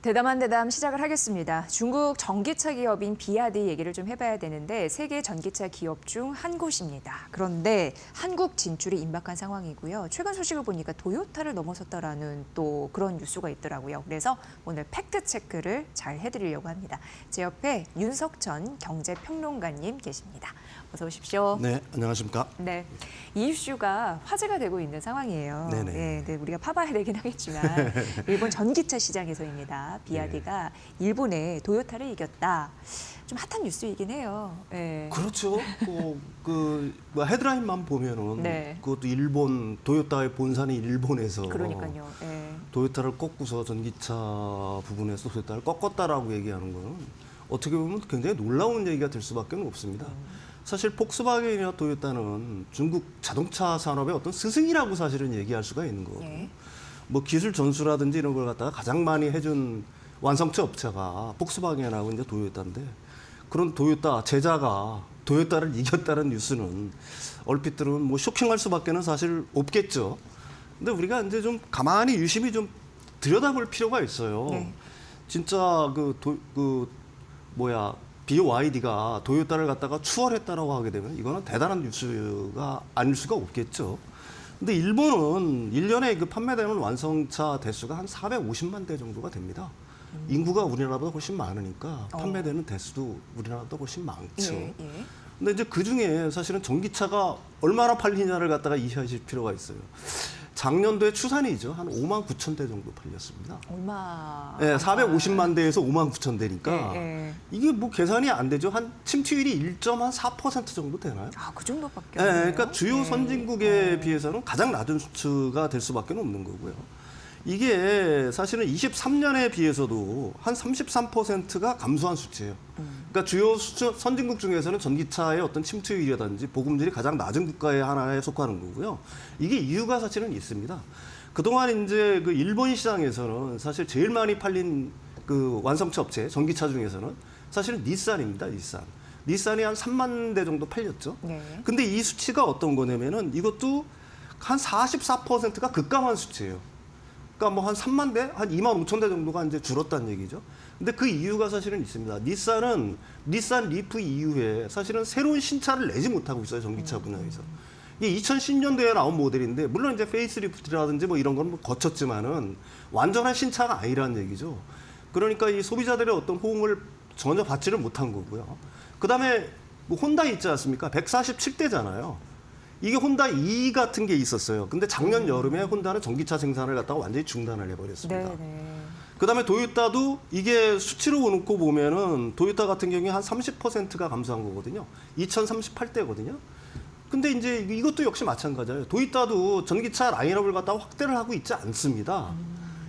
대담한 대담 시작을 하겠습니다. 중국 전기차 기업인 비아디 얘기를 좀 해봐야 되는데 세계 전기차 기업 중 한 곳입니다. 그런데 한국 진출이 임박한 상황이고요. 최근 소식을 보니까 도요타를 넘어섰다라는 또 그런 뉴스가 있더라고요. 그래서 오늘 팩트 체크를 잘 해드리려고 합니다. 제 옆에 윤석천 경제평론가님 계십니다. 어서 오십시오. 네, 안녕하십니까? 네, 이 이슈가 화제가 되고 있는 상황이에요. 네네. 네, 우리가 파봐야 되긴 하겠지만 일본 전기차 시장에서입니다. 비아디가 일본의 도요타를 이겼다. 좀 핫한 뉴스이긴 해요. 네. 그렇죠. 뭐 헤드라인만 보면은 네. 그것도 일본 도요타의 본사는 일본에서 그러니까요. 네. 도요타를 꺾고서 전기차 부분에서 도요타를 꺾었다라고 얘기하는 거는 어떻게 보면 굉장히 놀라운 얘기가 될 수밖에 없습니다. 사실 폭스바겐이나 도요타는 중국 자동차 산업의 어떤 스승이라고 사실은 얘기할 수가 있는 거거든요. 예. 뭐 기술 전수라든지 이런 걸 갖다가 가장 많이 해준 완성차 업체가 폭스바겐하고 이제 도요타인데 그런 도요타 제자가 도요타를 이겼다는 뉴스는 얼핏 들으면 뭐 쇼킹할 수밖에는 사실 없겠죠. 근데 우리가 이제 좀 가만히 유심히 좀 들여다볼 필요가 있어요. 네. 진짜 BYD가 도요타를 갖다가 추월했다라고 하게 되면 이거는 대단한 뉴스가 아닐 수가 없겠죠. 근데 일본은 1년에 그 판매되는 완성차 대수가 한 450만 대 정도가 됩니다. 인구가 우리나라보다 훨씬 많으니까 판매되는 대수도 우리나라보다 훨씬 많죠. 예, 예. 근데 이제 그 중에 사실은 전기차가 얼마나 팔리냐를 갖다가 이해하실 필요가 있어요. 작년도에 추산이죠. 한 5만 9천 대 정도 팔렸습니다. 얼마? 네, 450만 대에서 5만 9천 대니까 예. 이게 뭐 계산이 안 되죠. 한 침투율이 1.4% 정도 되나요? 아, 그 정도밖에 네, 없네요. 그러니까 주요 선진국에 비해서는 가장 낮은 수치가 될 수밖에 없는 거고요. 이게 사실은 23년에 비해서도 한 33%가 감소한 수치예요. 그러니까 주요 선진국 중에서는 전기차의 어떤 침투율이라든지 보급률이 가장 낮은 국가의 하나에 속하는 거고요. 이게 이유가 사실은 있습니다. 그동안 이제 그 일본 시장에서는 사실 제일 많이 팔린 그 완성차 업체, 전기차 중에서는 사실은 닛산입니다, 닛산. 닛산이 한 3만 대 정도 팔렸죠. 네. 근데 이 수치가 어떤 거냐면은 이것도 한 44%가 급감한 수치예요. 그러니까 뭐 한 3만 대, 한 2만 5천 대 정도가 이제 줄었다는 얘기죠. 근데 그 이유가 사실은 있습니다. 닛산 리프 이후에 사실은 새로운 신차를 내지 못하고 있어요, 전기차 분야에서. 이게 2010년도에 나온 모델인데 물론 이제 페이스리프트라든지 뭐 이런 건 거쳤지만은 완전한 신차가 아니라는 얘기죠. 그러니까 이 소비자들의 어떤 호응을 전혀 받지를 못한 거고요. 그다음에 뭐 혼다 있지 않습니까? 147대잖아요. 이게 혼다 E 같은 게 있었어요. 근데 작년 여름에 혼다는 전기차 생산을 갖다가 완전히 중단을 해버렸습니다. 네. 그다음에 도요타도 이게 수치로 놓고 보면은 도요타 같은 경우에 한 30%가 감소한 거거든요. 2038대거든요. 근데 이제 이것도 역시 마찬가지예요. 도요타도 전기차 라인업을 갖다가 확대를 하고 있지 않습니다.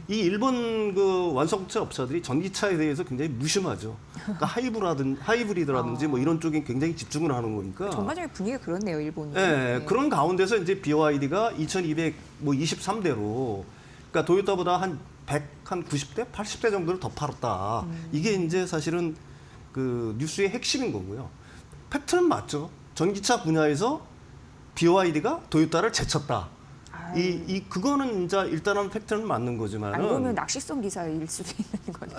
이 일본 그 완성차 업체들이 전기차에 대해서 굉장히 무심하죠. 그러니까 하이브리드라든지 뭐 이런 쪽에 굉장히 집중을 하는 거니까. 전반적인 분위기가 그렇네요, 일본이. 네, 그런 가운데서 이제 BYD가 2223대로 그러니까 도요타보다 한 90대, 80대 정도를 더 팔았다. 이게 이제 사실은 그 뉴스의 핵심인 거고요. 팩트는 맞죠. 전기차 분야에서 BYD가 도요타를 제쳤다. 그거는 이제 일단은 팩트는 맞는 거지만. 알고 보면 낚시성 기사일 수도 있는 거죠.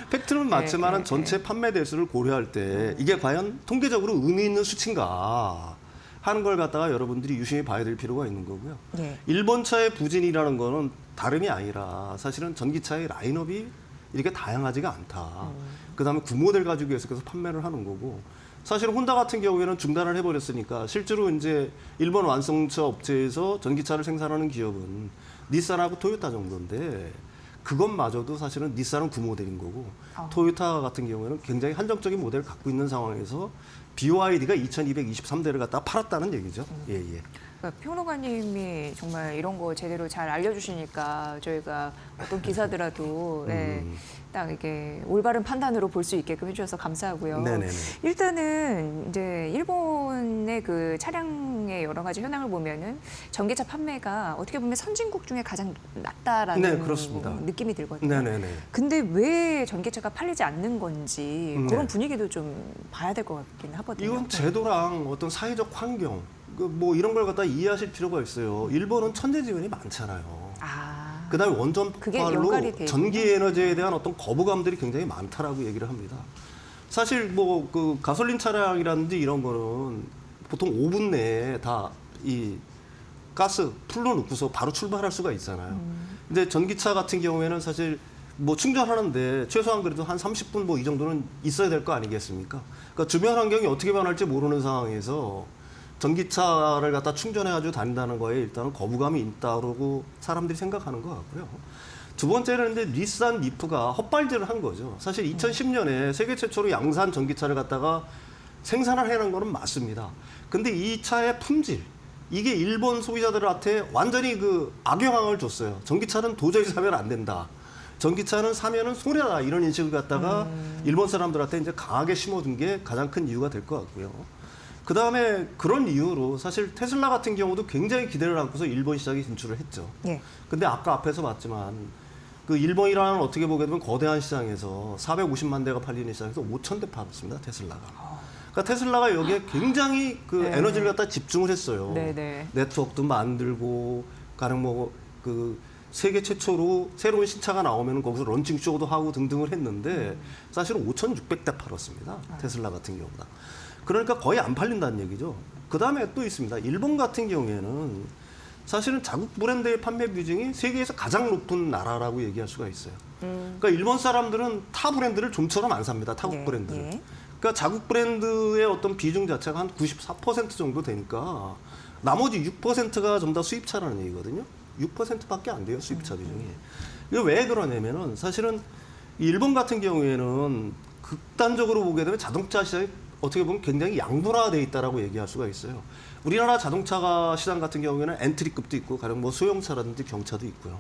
팩트는 맞지만 전체 판매 대수를 고려할 때 이게 과연 통계적으로 의미 있는 수치인가 하는 걸 갖다가 여러분들이 유심히 봐야 될 필요가 있는 거고요. 네. 일본 차의 부진이라는 거는 다름이 아니라 사실은 전기차의 라인업이 이렇게 다양하지가 않다. 그다음에 구모델 가지고 계속해서 판매를 하는 거고. 사실 혼다 같은 경우에는 중단을 해버렸으니까 실제로 이제 일본 완성차 업체에서 전기차를 생산하는 기업은 닛산하고 토요타 정도인데 그것마저도 사실은 닛산은 구모델인 거고 토요타 같은 경우에는 굉장히 한정적인 모델을 갖고 있는 상황에서 BYD가 2223대를 갖다가 팔았다는 얘기죠. 예, 예. 그러니까 평론가님이 정말 이런 거 제대로 잘 알려주시니까 저희가 어떤 기사더라도 딱 이게 올바른 판단으로 볼 수 있게끔 해주셔서 감사하고요. 네네네. 일단은 이제 일본의 그 차량의 여러 가지 현황을 보면은 전기차 판매가 어떻게 보면 선진국 중에 가장 낮다라는 네, 그렇습니다. 느낌이 들거든요. 네네네. 근데 왜 전기차가 팔리지 않는 건지 그런 분위기도 좀 봐야 될 것 같긴 하거든요. 이건 제도랑 어떤 사회적 환경 뭐 이런 걸 갖다 이해하실 필요가 있어요. 일본은 천재지변이 많잖아요. 그다음에 그게 원전발로 연관이 돼 전기 에너지에 대한 어떤 거부감들이 굉장히 많다라고 얘기를 합니다. 사실 뭐 그 가솔린 차량이라든지 이런 거는 보통 5분 내에 다 이 가스 풀로 넣고서 바로 출발할 수가 있잖아요. 근데 전기차 같은 경우에는 사실 뭐 충전하는데 최소한 그래도 한 30분 뭐 이 정도는 있어야 될 거 아니겠습니까? 그러니까 주변 환경이 어떻게 변할지 모르는 상황에서 전기차를 갖다 충전해가지고 다닌다는 거에 일단은 거부감이 있다고 사람들이 생각하는 것 같고요. 두 번째는 이제 닛산 리프가 헛발질을 한 거죠. 사실 2010년에 세계 최초로 양산 전기차를 갖다가 생산을 해낸 거는 맞습니다. 근데 이 차의 품질, 이게 일본 소비자들한테 완전히 그 악영향을 줬어요. 전기차는 도저히 사면 안 된다. 전기차는 사면은 손해다. 이런 인식을 갖다가 일본 사람들한테 이제 강하게 심어둔 게 가장 큰 이유가 될 것 같고요. 그 다음에 그런 이유로 사실 테슬라 같은 경우도 굉장히 기대를 안고서 일본 시장에 진출을 했죠. 예. 근데 아까 앞에서 봤지만 그 일본이라는 어떻게 보게 되면 거대한 시장에서 450만 대가 팔리는 시장에서 5천 대 팔았습니다. 테슬라가. 그러니까 테슬라가 여기에 굉장히 그 네. 에너지를 갖다 집중을 했어요. 네네. 네트워크도 만들고 가령 뭐 그 세계 최초로 새로운 신차가 나오면 거기서 런칭 쇼도 하고 등등을 했는데 사실은 5,600대 팔았습니다. 테슬라 같은 경우다. 그러니까 거의 안 팔린다는 얘기죠. 그 다음에 또 있습니다. 일본 같은 경우에는 사실은 자국 브랜드의 판매 비중이 세계에서 가장 높은 나라라고 얘기할 수가 있어요. 그러니까 일본 사람들은 타 브랜드를 좀처럼 안 삽니다. 타국 예, 브랜드를. 예. 그러니까 자국 브랜드의 어떤 비중 자체가 한 94% 정도 되니까 나머지 6%가 전부 다 수입차라는 얘기거든요. 6%밖에 안 돼요, 수입차 비중이. 이게 왜 그러냐면은 사실은 일본 같은 경우에는 극단적으로 보게 되면 자동차 시장이 어떻게 보면 굉장히 양분화되어 있다라고 얘기할 수가 있어요. 우리나라 자동차 시장 같은 경우에는 엔트리급도 있고 가령 뭐 소형차라든지 경차도 있고요.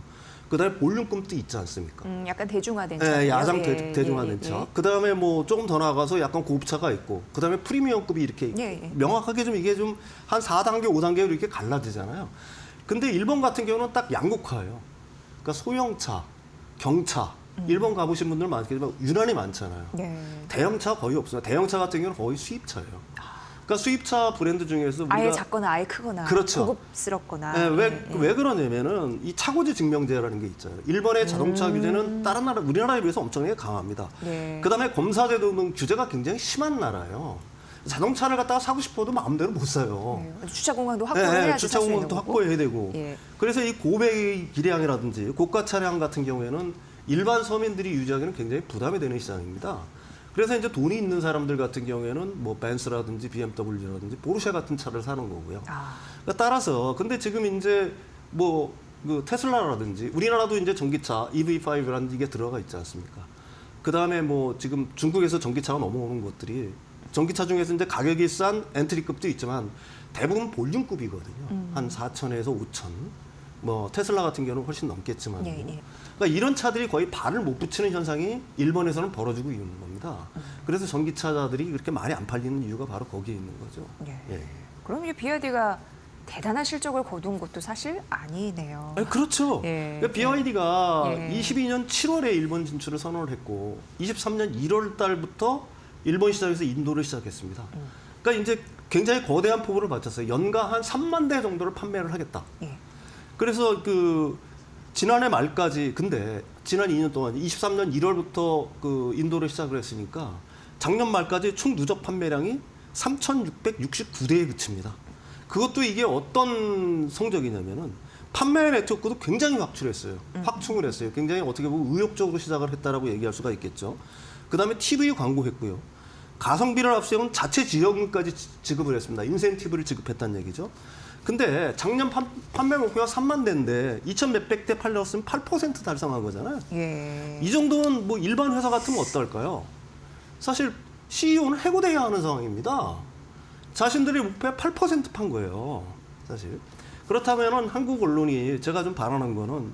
그다음에 볼륨급도 있지 않습니까? 약간 대중화된 차. 네, 야장 대중화된 차. 그다음에 뭐 조금 더 나아가서 약간 고급차가 있고 그다음에 프리미엄급이 이렇게 예, 예. 명확하게 좀 이게 좀 한 4단계, 5단계로 이렇게 갈라지잖아요. 근데 일본 같은 경우는 딱 양극화예요. 그러니까 소형차, 경차, 일본 가보신 분들 많겠지만 유난히 많잖아요. 예. 대형차 거의 없어요. 대형차 같은 경우는 거의 수입차예요. 그러니까 수입차 브랜드 중에서 우리가 아예 작거나 아예 크거나 그렇죠. 고급스럽거나. 네, 예, 예. 왜 그러냐면은 이 차고지 증명제라는 게 있잖아요. 일본의 자동차 규제는 다른 나라, 우리나라에 비해서 엄청나게 강합니다. 예. 그다음에 검사제도 등 규제가 굉장히 심한 나라예요. 자동차를 갖다가 사고 싶어도 마음대로 못 사요. 예. 주차 공간도 확보해야지 주차 살수 있는 공간도 거고. 확보해야 되고. 예. 그래서 이 고배 기량이라든지 고가 차량 같은 경우에는 일반 서민들이 유지하기는 굉장히 부담이 되는 시장입니다. 그래서 이제 돈이 있는 사람들 같은 경우에는 뭐 벤츠라든지 BMW라든지 포르쉐 같은 차를 사는 거고요. 아. 그러니까 따라서 근데 지금 이제 뭐 그 테슬라라든지 우리나라도 이제 전기차 EV5라는 이게 들어가 있지 않습니까? 그 다음에 뭐 지금 중국에서 전기차가 넘어오는 것들이 전기차 중에서 이제 가격이 싼 엔트리급도 있지만 대부분 볼륨급이거든요. 한 4천에서 5천. 뭐 테슬라 같은 경우는 훨씬 넘겠지만. 예, 예. 그러니까 이런 차들이 거의 발을 못 붙이는 현상이 일본에서는 벌어지고 있는 겁니다. 그래서 전기차들이 그렇게 많이 안 팔리는 이유가 바로 거기에 있는 거죠. 예. 예. 그럼 이 비아디가 대단한 실적을 거둔 것도 사실 아니네요. 아니, 그렇죠. 예. 그러니까 BYD가 예. 22년 7월에 일본 진출을 선언을 했고 23년 1월 달부터 일본 시장에서 인도를 시작했습니다. 그러니까 이제 굉장히 거대한 포부를 바쳤어요. 연간 한 3만 대 정도를 판매를 하겠다. 예. 그래서 그 지난해 말까지 근데 지난 2년 동안 23년 1월부터 그 인도를 시작을 했으니까 작년 말까지 총 누적 판매량이 3,669대에 그칩니다. 그것도 이게 어떤 성적이냐면은 판매 네트워크도 굉장히 확충을 했어요. 굉장히 어떻게 보면 의욕적으로 시작을 했다라고 얘기할 수가 있겠죠. 그다음에 TV 광고했고요. 가성비를 앞세운 자체 지원금까지 지급을 했습니다. 인센티브를 지급했다는 얘기죠. 근데 작년 판매 목표가 3만 대인데 2천 몇백 대 팔렸으면 8% 달성한 거잖아요. 예. 이 정도는 뭐 일반 회사 같으면 어떨까요? 사실 CEO는 해고돼야 하는 상황입니다. 자신들이 목표에 8%판 거예요. 사실. 그렇다면은 한국 언론이 제가 좀 바라는 거는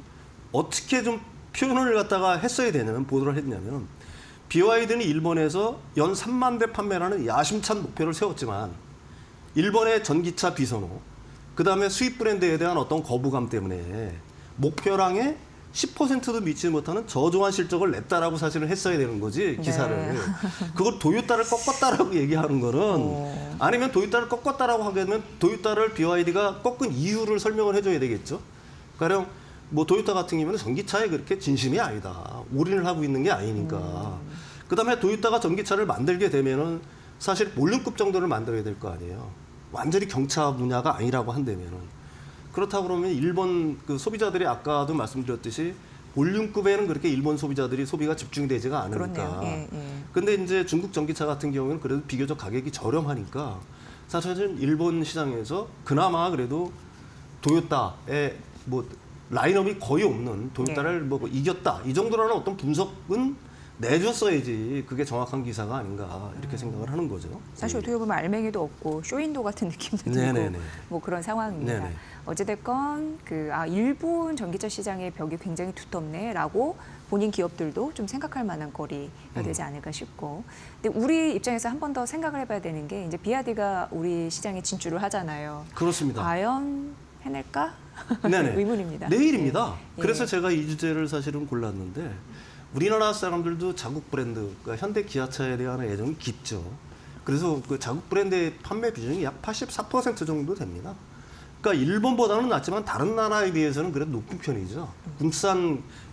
어떻게 좀 표현을 갖다가 했어야 되냐면 보도를 했냐면 BYD는 일본에서 연 3만 대 판매라는 야심찬 목표를 세웠지만 일본의 전기차 비선호 그다음에 수입 브랜드에 대한 어떤 거부감 때문에 목표량에 10%도 미치지 못하는 저조한 실적을 냈다라고 사실은 했어야 되는 거지 기사를. 네. 그걸 도요타를 꺾었다라고 얘기하는 거는 아니면 도요타를 꺾었다라고 하게 되면 도요타를 BYD가 꺾은 이유를 설명을 해줘야 되겠죠. 가령 뭐 도요타 같은 경우는 전기차에 그렇게 진심이 아니다. 올인을 하고 있는 게 아니니까. 그다음에 도요타가 전기차를 만들게 되면은 사실 볼륨급 정도를 만들어야 될 거 아니에요. 완전히 경차 분야가 아니라고 한다면은. 그렇다고 그러면 일본 그 소비자들이 아까도 말씀드렸듯이 볼륨급에는 그렇게 일본 소비자들이 소비가 집중되지가 않으니까. 그렇네요. 예, 예. 근데 이제 중국 전기차 같은 경우는 그래도 비교적 가격이 저렴하니까 사실은 일본 시장에서 그나마 그래도 도요타의 뭐 라인업이 거의 없는 도요타를 뭐 이겼다 이 정도라는 어떤 분석은 내줬어야지 그게 정확한 기사가 아닌가 이렇게 생각을 하는 거죠. 사실 어떻게 보면 알맹이도 없고 쇼윈도 같은 느낌도 들고 네네네. 뭐 그런 상황입니다. 네네. 어찌됐건 일본 전기차 시장의 벽이 굉장히 두텁네라고 본인 기업들도 좀 생각할 만한 거리가 되지 않을까 싶고, 근데 우리 입장에서 한 번 더 생각을 해봐야 되는 게 이제 비아디가 우리 시장에 진출을 하잖아요. 그렇습니다. 과연 해낼까? 네네. 의문입니다. 내일입니다. 예. 그래서 제가 이 주제를 사실은 골랐는데 우리나라 사람들도 자국 브랜드, 그러니까 현대 기아차에 대한 애정이 깊죠. 그래서 그 자국 브랜드의 판매 비중이 약 84% 정도 됩니다. 그러니까 일본보다는 낮지만 다른 나라에 비해서는 그래도 높은 편이죠.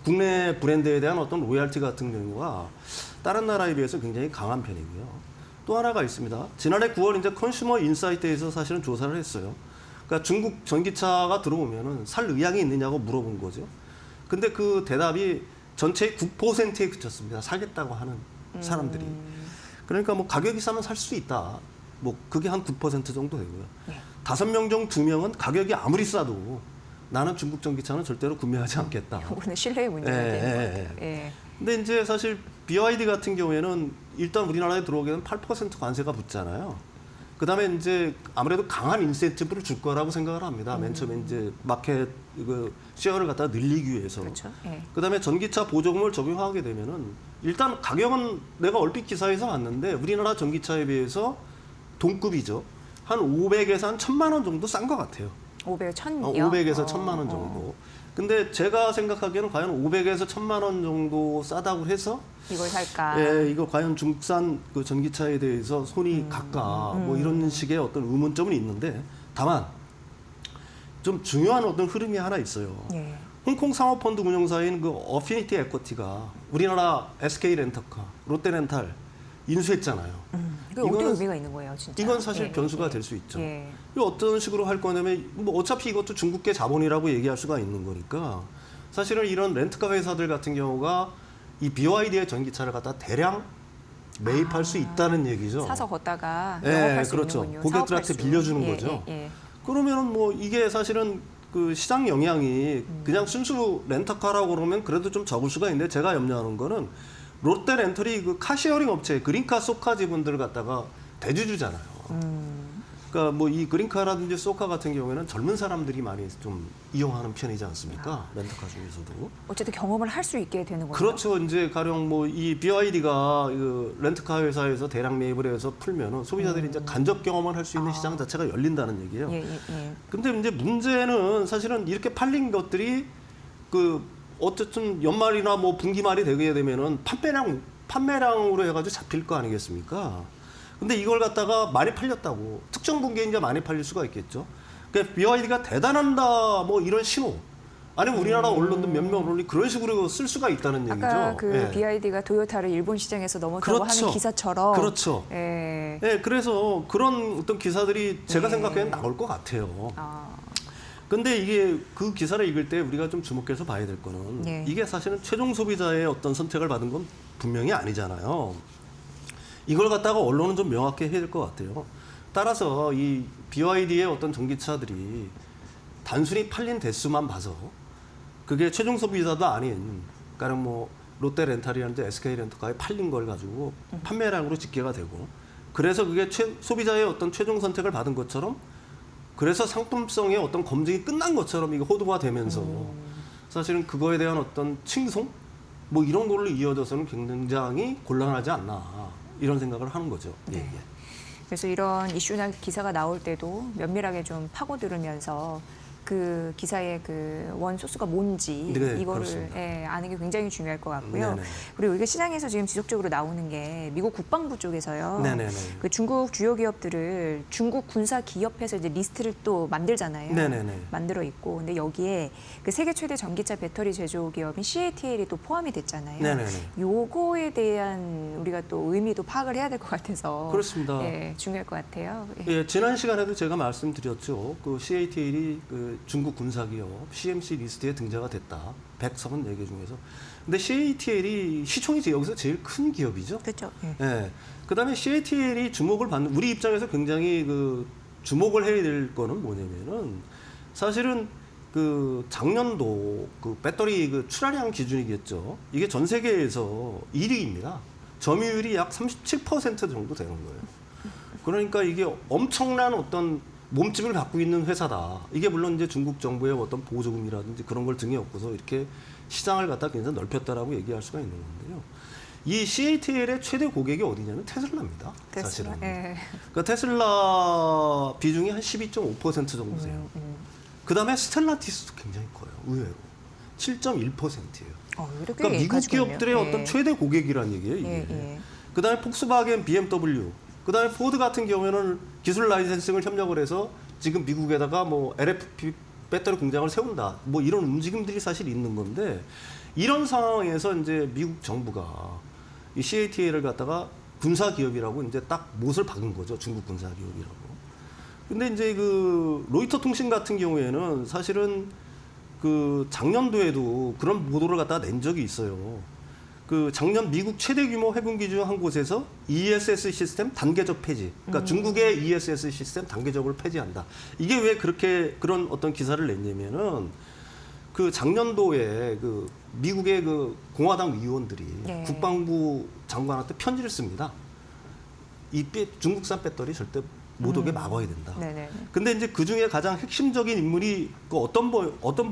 국내 브랜드에 대한 어떤 로열티 같은 경우가 다른 나라에 비해서 굉장히 강한 편이고요. 또 하나가 있습니다. 지난해 9월 이제 컨슈머 인사이트에서 사실은 조사를 했어요. 그러니까 중국 전기차가 들어오면은 살 의향이 있느냐고 물어본 거죠. 근데 그 대답이 전체의 9%에 그쳤습니다. 사겠다고 하는 사람들이. 그러니까 뭐 가격이 싸면 살 수 있다. 뭐 그게 한 9% 정도 되고요. 네. 5명 중 2명은 가격이 아무리 싸도 나는 중국 전기차는 절대로 구매하지 않겠다. 이거는 신뢰의 문제가 되는 것 같아요. 예. 근데 이제 사실 BYD 같은 경우에는 일단 우리나라에 들어오게 되면 8% 관세가 붙잖아요. 그다음에 이제 아무래도 강한 인센티브를 줄 거라고 생각을 합니다. 맨 처음에 이제 마켓 그 시어를 갖다 늘리기 위해서. 그렇죠. 예. 그다음에 전기차 보조금을 적용하게 되면은 일단 가격은 내가 얼핏 기사에서 봤는데 우리나라 전기차에 비해서 동급이죠. 한 500에서 한 1,000만 원 정도 싼 것 같아요. 500, 1000이요? 500에서 1,000만 원 정도. 근데 제가 생각하기에는 과연 500에서 1,000만 원 정도 싸다고 해서 이걸 살까? 예, 이거 과연 중국산 그 전기차에 대해서 손이 갈까? 뭐 이런 식의 어떤 의문점은 있는데 다만 좀 중요한 어떤 흐름이 하나 있어요. 예. 홍콩 상업펀드 운용사인 그 어피니티 에쿼티가 우리나라 SK 렌터카, 롯데렌탈 인수했잖아요. 이게 어떤 이거는- 의미가 있는 거예요, 진짜? 이건 사실 예, 변수가 예. 될 수 있죠. 예. 이거 어떤 식으로 할 거냐면 뭐 어차피 이것도 중국계 자본이라고 얘기할 수가 있는 거니까 사실은 이런 렌트카 회사들 같은 경우가 이 BYD의 전기차를 갖다 대량 매입할 수 있다는 얘기죠. 사서 걷다가 예, 영업할 수 그렇죠. 있는군요. 고객들한테 사업할 수. 빌려주는 예, 거죠. 예, 예. 그러면은 뭐 이게 사실은 그 시장 영향이 그냥 순수 렌터카라고 그러면 그래도 좀 적을 수가 있는데 제가 염려하는 거는 롯데 렌털이 그 카시어링 업체 그린카 소카지 분들을 갖다가 대주주잖아요. 그러니까 뭐 이 그린카라든지 소카 같은 경우에는 젊은 사람들이 많이 좀 이용하는 편이지 않습니까? 렌터카 중에서도. 어쨌든 경험을 할 수 있게 되는 거죠. 그렇죠. 이제 가령 뭐 이 BYD가 그 렌트카 회사에서 대량 매입을 해서 풀면은 소비자들이 이제 간접 경험을 할 수 있는 시장 자체가 열린다는 얘기예요. 예, 예, 예. 근데 이제 문제는 사실은 이렇게 팔린 것들이 그 어쨌든 연말이나 뭐 분기말이 되게 되면은 판매량으로 해가지고 잡힐 거 아니겠습니까? 근데 이걸 갖다가 많이 팔렸다고 특정 분기에 이제 많이 팔릴 수가 있겠죠. 그러니까 BYD가 대단한다 뭐 이런 신호. 아니면 우리나라 언론도 몇몇 언론이 그런 식으로 쓸 수가 있다는 얘기죠. 아까 그 예. BYD가 도요타를 일본 시장에서 넘었다고 그렇죠. 하는 기사처럼. 그렇죠. 예. 예, 그래서 그런 어떤 기사들이 제가 생각에는 나올 것 같아요. 아, 근데 이게 그 기사를 읽을 때 우리가 좀 주목해서 봐야 될 거는 예. 이게 사실은 최종 소비자의 어떤 선택을 받은 건 분명히 아니잖아요. 이걸 갖다가 언론은 좀 명확히 해야 될 것 같아요. 따라서 이 BYD의 어떤 전기차들이 단순히 팔린 대수만 봐서 그게 최종 소비자도 아닌 그러니까 뭐 롯데 렌탈이라든지 SK 렌터카에 팔린 걸 가지고 판매량으로 집계가 되고 그래서 그게 소비자의 어떤 최종 선택을 받은 것처럼 그래서 상품성의 어떤 검증이 끝난 것처럼 이게 호도가 되면서 사실은 그거에 대한 어떤 칭송 뭐 이런 걸로 이어져서는 굉장히 곤란하지 않나 이런 생각을 하는 거죠. 예, 예. 그래서 이런 이슈나 기사가 나올 때도 면밀하게 좀 파고들으면서 그 기사의 그 원 소스가 뭔지 네, 이거를 그렇습니다. 아는 게 굉장히 중요할 것 같고요. 네네. 그리고 이게 시장에서 지금 지속적으로 나오는 게 미국 국방부 쪽에서요. 네네네. 그 중국 주요 기업들을 중국 군사 기업에서 이제 리스트를 또 만들잖아요. 네네네. 만들어 있고, 근데 여기에 그 세계 최대 전기차 배터리 제조 기업인 CATL이 또 포함이 됐잖아요. 네네네. 요거에 대한 우리가 또 의미도 파악을 해야 될 것 같아서 그렇습니다. 예, 중요할 것 같아요. 예. 예, 지난 시간에도 제가 말씀드렸죠. 그 CATL이 그 중국 군사기업 CMC 리스트에 등재가 됐다. 134개 중에서. 근데 CATL이 시총이 여기서 제일 큰 기업이죠. 그렇죠. 예. 예. 그다음에 CATL이 주목을 받는 우리 입장에서 굉장히 그 주목을 해야 될 거는 뭐냐면은 사실은 그 작년도 그 배터리 그 출하량 기준이겠죠. 이게 전 세계에서 1위입니다. 점유율이 약 37% 정도 되는 거예요. 그러니까 이게 엄청난 어떤 몸집을 갖고 있는 회사다. 이게 물론 이제 중국 정부의 어떤 보조금이라든지 그런 걸 등에 업고서 이렇게 시장을 갖다 굉장히 넓혔다라고 얘기할 수가 있는 건데요. 이 CATL의 최대 고객이 어디냐면 테슬라입니다. 테슬라. 사실은. 예. 그러니까 테슬라 비중이 한 12.5% 정도 돼요. 그 다음에 스텔란티스도 굉장히 커요. 의외로. 7.1%예요. 이렇게 그러니까 미국 가지고 있네요. 기업들의 예. 어떤 최대 고객이라는 얘기예요. 이게. 예, 예. 그 다음에 폭스바겐, BMW, 그 다음에 포드 같은 경우에는 기술 라이센싱을 협력을 해서 지금 미국에다가 뭐 LFP 배터리 공장을 세운다. 뭐 이런 움직임들이 사실 있는 건데 이런 상황에서 이제 미국 정부가 이 CATL을 갖다가 군사 기업이라고 이제 딱 못을 박은 거죠. 중국 군사 기업이라고. 근데 이제 그 로이터 통신 같은 경우에는 사실은 그 작년도에도 그런 보도를 갖다가 낸 적이 있어요. 그 작년 미국 최대 규모 해군기 중 한 곳에서 ESS 시스템 단계적 폐지. 그러니까 중국의 ESS 시스템 단계적으로 폐지한다. 이게 왜 그렇게 그런 어떤 기사를 냈냐면은 그 작년도에 그 미국의 그 공화당 의원들이 네. 국방부 장관한테 편지를 씁니다. 이 중국산 배터리 절대 못 오게 막아야 된다. 네네. 근데 이제 그 중에 가장 핵심적인 인물이 그 어떤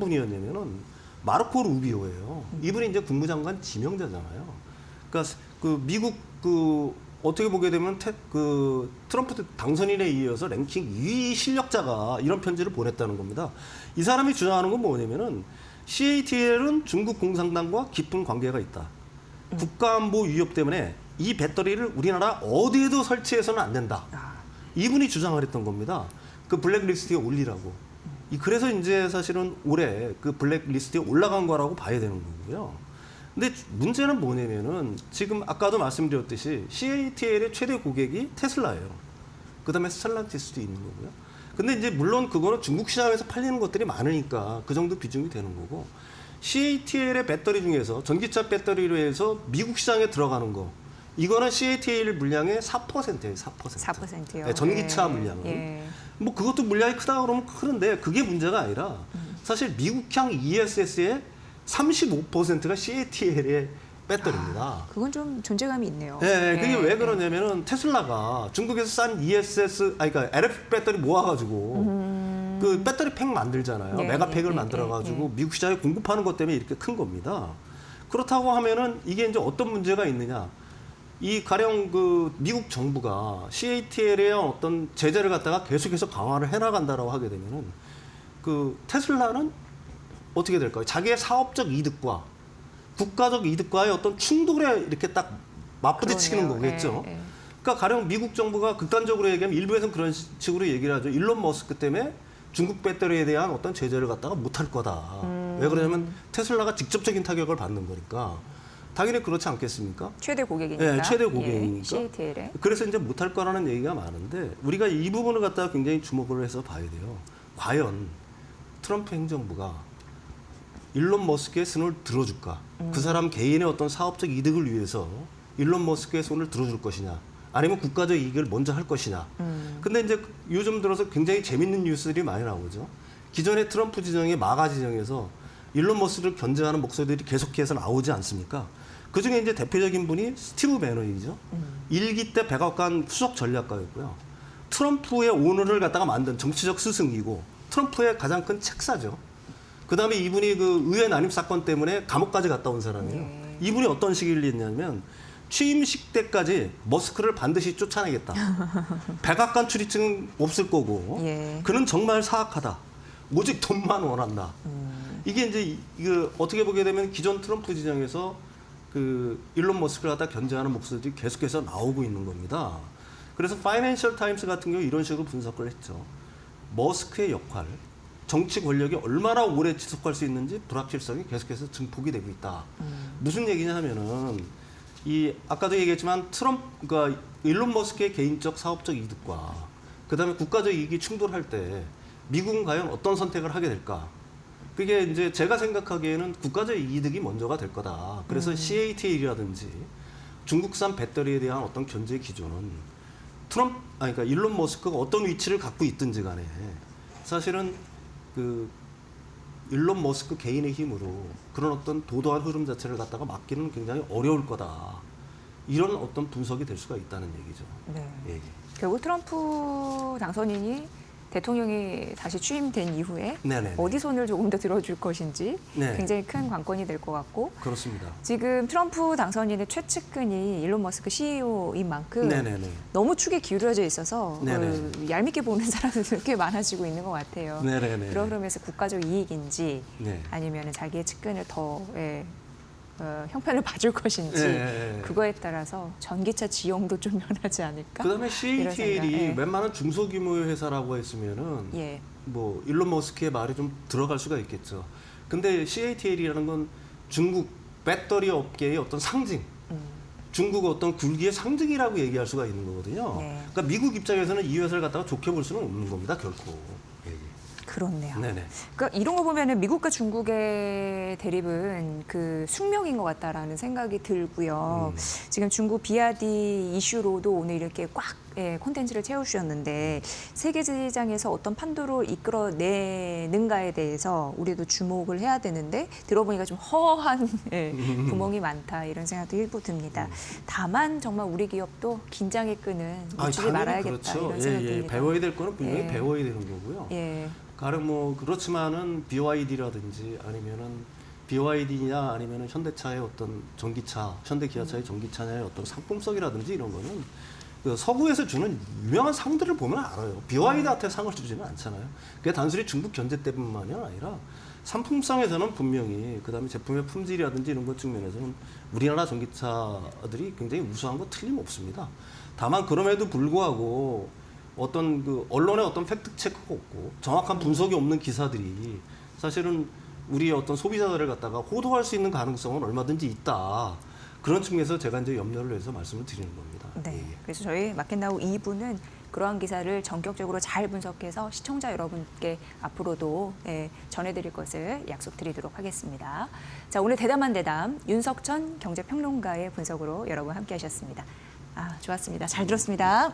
분이었냐면은 마르코 루비오예요. 이분이 이제 국무장관 지명자잖아요. 그러니까 그 미국 그 어떻게 보게 되면 그 트럼프 당선인에 이어서 랭킹 2위 실력자가 이런 편지를 보냈다는 겁니다. 이 사람이 주장하는 건 뭐냐면은 CATL은 중국 공산당과 깊은 관계가 있다. 국가안보 위협 때문에 이 배터리를 우리나라 어디에도 설치해서는 안 된다. 이분이 주장을 했던 겁니다. 그 블랙리스트에 올리라고. 그래서 이제 사실은 올해 그 블랙리스트에 올라간 거라고 봐야 되는 거고요. 근데 문제는 뭐냐면은 지금 아까도 말씀드렸듯이 CATL의 최대 고객이 테슬라예요. 그다음에 스텔란티스도 있는 거고요. 근데 이제 물론 그거는 중국 시장에서 팔리는 것들이 많으니까 그 정도 비중이 되는 거고 CATL의 배터리 중에서 전기차 배터리로 해서 미국 시장에 들어가는 거 이거는 CATL 물량의 4%예요. 4%. 4%요. 네, 전기차 예. 물량은. 예. 뭐 그것도 물량이 크다 그러면 크는데 그게 문제가 아니라 사실 미국향 ESS의 35%가 CATL의 배터리입니다. 그건 좀 존재감이 있네요. 네, 그게 예. 왜 그러냐면은 테슬라가 중국에서 싼 ESS, 그러니까 LFP 배터리 모아가지고 그 배터리 팩 만들잖아요. 네, 메가팩을 네, 만들어가지고 미국 시장에 공급하는 것 때문에 이렇게 큰 겁니다. 그렇다고 하면은 이게 이제 어떤 문제가 있느냐? 이 가령 그 미국 정부가 CATL의 어떤 제재를 갖다가 계속해서 강화를 해나간다라고 하게 되면은 그 테슬라는 어떻게 될까요? 자기의 사업적 이득과 국가적 이득과의 어떤 충돌에 이렇게 딱 맞부딪히는 그러네요. 거겠죠. 예, 예. 그러니까 가령 미국 정부가 극단적으로 얘기하면 일부에서는 그런 식으로 얘기를 하죠. 일론 머스크 때문에 중국 배터리에 대한 어떤 제재를 갖다가 못할 거다. 왜 그러냐면 테슬라가 직접적인 타격을 받는 거니까. 당연히 그렇지 않겠습니까? 최대 고객이니까. 네, 최대 고객이니까. 예, CATL에. 그래서 이제 못할 거라는 얘기가 많은데 우리가 이 부분을 갖다가 굉장히 주목을 해서 봐야 돼요. 과연 트럼프 행정부가 일론 머스크의 손을 들어줄까? 그 사람 개인의 어떤 사업적 이득을 위해서 일론 머스크의 손을 들어줄 것이냐? 아니면 국가적 이익을 먼저 할 것이냐? 근데 이제 요즘 들어서 굉장히 재밌는 뉴스들이 많이 나오죠. 기존의 트럼프 지정의 마가 지정에서 일론 머스크를 견제하는 목소리들이 계속해서 나오지 않습니까? 그 중에 이제 대표적인 분이 스티브 배너이죠. 1기 때 백악관 수석 전략가였고요. 트럼프의 오너를 갖다가 만든 정치적 스승이고 트럼프의 가장 큰 책사죠. 그 다음에 이분이 그 의회 난입 사건 때문에 감옥까지 갔다 온 사람이에요. 네. 이분이 어떤 시기를 했냐면 취임식 때까지 머스크를 반드시 쫓아내겠다. 백악관 출입증은 없을 거고 예. 그는 정말 사악하다. 오직 돈만 원한다. 이게 이제 이거 어떻게 보게 되면 기존 트럼프 진영에서 그 일론 머스크를 갖다 견제하는 목소리들이 계속해서 나오고 있는 겁니다. 그래서 파이낸셜 타임스 같은 경우 이런 식으로 분석을 했죠. 머스크의 역할, 정치 권력이 얼마나 오래 지속할 수 있는지 불확실성이 계속해서 증폭이 되고 있다. 무슨 얘기냐 하면은 이 아까도 얘기했지만 그러니까 일론 머스크의 개인적 사업적 이득과 그다음에 국가적 이익이 충돌할 때 미국은 과연 어떤 선택을 하게 될까? 그게 이제 제가 생각하기에는 국가적 이득이 먼저가 될 거다. 그래서 CATL이라든지 중국산 배터리에 대한 어떤 견제 기조는 그러니까 일론 머스크가 어떤 위치를 갖고 있든지 간에 사실은 그 일론 머스크 개인의 힘으로 그런 어떤 도도한 흐름 자체를 갖다가 막기는 굉장히 어려울 거다. 이런 어떤 분석이 될 수가 있다는 얘기죠. 네. 예. 결국 트럼프 당선인이 대통령이 다시 취임된 이후에 네네네. 어디 손을 조금 더 들어줄 것인지 네. 굉장히 큰 관건이 될 것 같고 그렇습니다. 지금 트럼프 당선인의 최측근이 일론 머스크 CEO인 만큼 네네네. 너무 축에 기울어져 있어서 네네. 얄밉게 보는 사람들이 꽤 많아지고 있는 것 같아요. 네네네. 그런 흐름에서 국가적 이익인지 네. 아니면 자기의 측근을 더 형편을 봐줄 것인지 예. 그거에 따라서 전기차 지형도 좀 변하지 않을까? 그다음에 이런 CATL이 생각, 예. 웬만한 중소규모의 회사라고 했으면은 예. 뭐 일론 머스크의 말이 좀 들어갈 수가 있겠죠. 근데 CATL이라는 건 중국 배터리 업계의 어떤 상징, 중국 어떤 굴기의 상징이라고 얘기할 수가 있는 거거든요. 네. 그러니까 미국 입장에서는 이 회사를 갖다가 좋게 볼 수는 없는 겁니다, 결코. 예, 예. 그렇네요. 네네. 그러니까 이런 거 보면은 미국과 중국의 대립은 그 숙명인 것 같다라는 생각이 들고요. 지금 중국 비아디 이슈로도 오늘 이렇게 꽉 콘텐츠를 채우셨는데 세계 시장에서 어떤 판도를 이끌어내는가에 대해서 우리도 주목을 해야 되는데 들어보니까 좀 허한 구멍이 많다 이런 생각도 일부 듭니다. 다만 정말 우리 기업도 긴장의 끈은 놓치지 말아야겠다 그렇죠. 이런 생각이 예, 예. 듭니다. 배워야 될 거는 분명히 예. 배워야 되는 거고요. 예. 가령 뭐 그렇지만은 BYD라든지 아니면은 BYD냐 아니면은 현대차의 어떤 전기차, 현대기아차의 전기차냐의 어떤 상품성이라든지 이런 거는 그 서구에서 주는 유명한 상들을 보면 알아요. BYD한테 상을 주지는 않잖아요. 그게 단순히 중국 견제 때문만이 아니라 상품성에서는 분명히 그다음에 제품의 품질이라든지 이런 것 측면에서는 우리나라 전기차들이 굉장히 우수한 거 틀림없습니다. 다만 그럼에도 불구하고 어떤 그 언론의 어떤 팩트 체크가 없고 정확한 분석이 없는 기사들이 사실은 우리 어떤 소비자들을 갖다가 호도할 수 있는 가능성은 얼마든지 있다. 그런 측면에서 제가 이제 염려를 해서 말씀을 드리는 겁니다. 네. 예. 그래서 저희 마켓나우 2부는 그러한 기사를 전격적으로 잘 분석해서 시청자 여러분께 앞으로도 전해드릴 것을 약속드리도록 하겠습니다. 자, 오늘 대담한 대담 윤석천 경제평론가의 분석으로 여러분 함께하셨습니다. 좋았습니다. 잘 들었습니다.